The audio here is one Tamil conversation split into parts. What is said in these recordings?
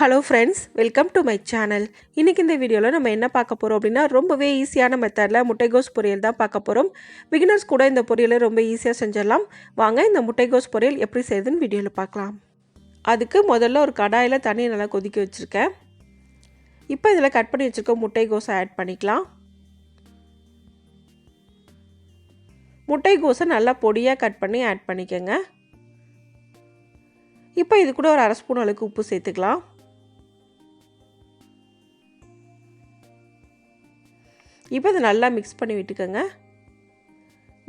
Hello friends, welcome to my channel. இன்னைக்கு இந்த வீடியோல நம்ம என்ன பார்க்க போறோம் அப்படினா ரொம்பவே ஈஸியான மெத்தட்ல முட்டைகோஸ் பொரியல் தான் பார்க்க போறோம். பிகினர்ஸ் கூட இந்த பொரியலை ரொம்ப ஈஸியா செஞ்சிடலாம். வாங்க இந்த முட்டைகோஸ் பொரியல் எப்படி செய்யறதுன்னு வீடியோல பார்க்கலாம். அதுக்கு முதல்ல ஒரு கடாயில தண்ணி நல்லா கொதிக்க வச்சிருக்கேன். இப்போ இதல கட் பண்ணி வச்சிருக்க முட்டைகோஸை ஆட் பண்ணிக்கலாம். முட்டைகோஸை நல்லா பொடியா கட் பண்ணி ஆட் பண்ணிக்கங்க. இப்போ இது கூட ஒரு 1/2 ஸ்பூன் அளவுக்கு உப்பு சேர்த்துக்கலாம். இப்போ இதை நல்லா மிக்ஸ் பண்ணி விட்டுக்கங்க.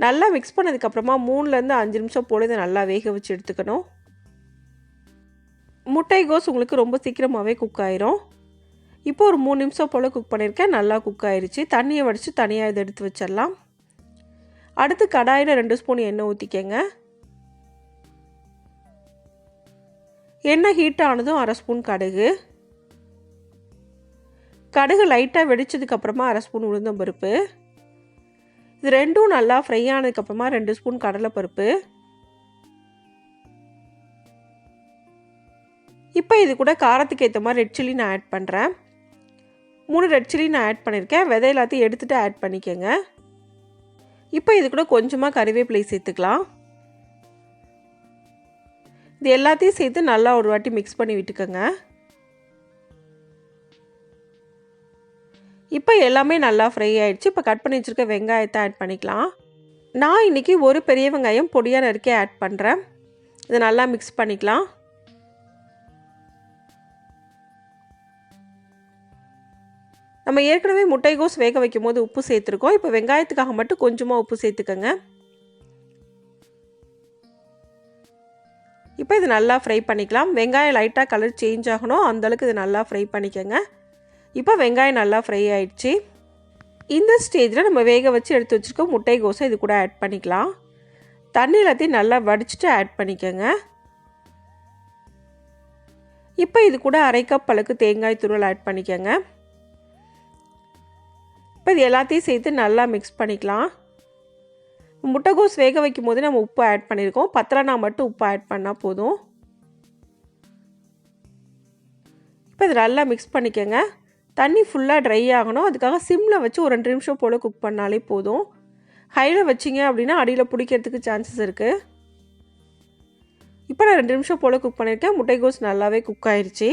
நல்லா மிக்ஸ் பண்ணதுக்கு அப்புறமா 3 ல இருந்து 5 நிமிஷம் போல இதை நல்லா வேக வச்சு எடுத்துக்கணும். முட்டைகோஸ் உங்களுக்கு ரொம்ப சீக்கிரமாவே குக் ஆயிரும். இப்போ ஒரு 3 நிமிஷம் போல குக் பண்ணிருக்கேன். நல்லா குக் ஆயிருச்சு. தண்ணியை வடிச்சு தனியா இதை எடுத்து வச்சிரலாம். அடுத்து கடாயில 2 ஸ்பூன் எண்ணெய் ஊத்திக்கங்க. எண்ணெய் ஹீட் ஆனதும் 1/2 ஸ்பூன் கடுகு. கடுகு லைட்டா வெடிச்சதுக்கு அப்புறமா 1/2 ஸ்பூன் உளுந்தம் பருப்பு. இது ரெண்டும் நல்லா ஃப்ரை ஆனதுக்கு அப்புறமா 2 ஸ்பூன் கடலை பருப்பு. இப்போ இது கூட காரத்துக்கு ஏத்த மாதிரி ரெட் சில்லி நான் ஆட் பண்றேன். 3 ரெட் சில்லி நான் ஆட் பண்ணிருக்கேன். விதை எல்லாத்தையும் எடுத்துட்டு ஆட் பண்ணிக்கங்க. இப்போ இது கூட கொஞ்சமா கறிவேப்பிலை சேர்த்துக்கலாம். இது எல்லாத்தையும் சேர்த்து நல்லா ஒரு வாட்டி மிக்ஸ் பண்ணி விட்டுக்கங்க. இப்போ எல்லாமே நல்லா ஃப்ரை ஆயிடுச்சு. இப்போ கட் பண்ணி வச்சிருக்க வெங்காயத்தை ஆட் பண்ணிக்கலாம். நான் இன்னைக்கு ஒரு பெரிய வெங்காயம் பொடியா நறுக்கி ஆட் பண்றேன். இதை நல்லா மிக்ஸ் பண்ணிக்கலாம். நம்ம ஏற்கனவே முட்டைகோஸ் வேக வைக்கும்போது உப்பு சேர்த்துருக்கோம். இப்போ வெங்காயத்துக்காக மட்டும் கொஞ்சமா உப்பு சேர்த்துக்கங்க. இப்போ இது நல்லா ஃப்ரை பண்ணிக்கலாம். வெங்காயம் லைட்டா கலர் சேஞ்ச் ஆகணும். அந்த அளவுக்கு இது நல்லா ஃப்ரை பண்ணிக்கங்க. இப்போ வெங்காயம் நல்லா ஃப்ரை ஆயிடுச்சு. இந்த ஸ்டேஜ்ல நம்ம வேக வச்சு எடுத்து வச்சிருக்க முட்டைகோஸை இது கூட ஆட் பண்ணிக்கலாம். தண்ணி எல்லாத்தையும் நல்லா வடிச்சிட்டு ஆட் பண்ணிக்கங்க. இப்போ இது கூட 1/2 கப் அளவுக்கு தேங்காய் துருவல் ஆட் பண்ணிக்கங்க. இப்போ இது எல்லாத்தையும் சேர்த்து நல்லா மிக்ஸ் பண்ணிக்கலாம். முட்டைகோஸ் வேக வைக்கும் போது நம்ம உப்பு ஆட் பண்ணியிருக்கோம். பத்தலனா மட்டும் உப்பு ஆட் பண்ணா போதும். இப்போ இது நல்லா மிக்ஸ் பண்ணிக்கங்க. தண்ணி ஃபுல்லா ட்ரை ஆகணும். அதுக்காக சிம்ல வச்சு ஒரு 2 நிமிஷம் போல குக் பண்ணாலே போதும். ஹைல வச்சீங்க அப்படினா அடியில பிடிக்கிறதுக்கு சான்சஸ் இருக்கு. இப்போ நான் 2 நிமிஷம் போல குக் பண்ணிருக்கேன். முட்டைகோஸ் நல்லாவே குக் ஆயிருச்சு.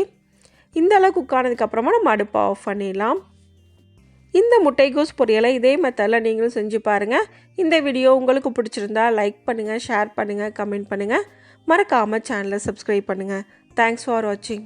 இந்த அளவு குக் ஆனதுக்கு அப்புறமா நம்ம அடுப்பை ஆஃப் பண்ணிடலாம். இந்த முட்டைகோஸ் பொரியலை இதே மெத்தட்ல நீங்களும் செஞ்சு பாருங்க. இந்த வீடியோ உங்களுக்கு பிடிச்சிருந்தா லைக் பண்ணுங்க, ஷேர் பண்ணுங்க, கமெண்ட் பண்ணுங்க. மறக்காம சேனலை சப்ஸ்கிரைப் பண்ணுங்க. Thanks for watching.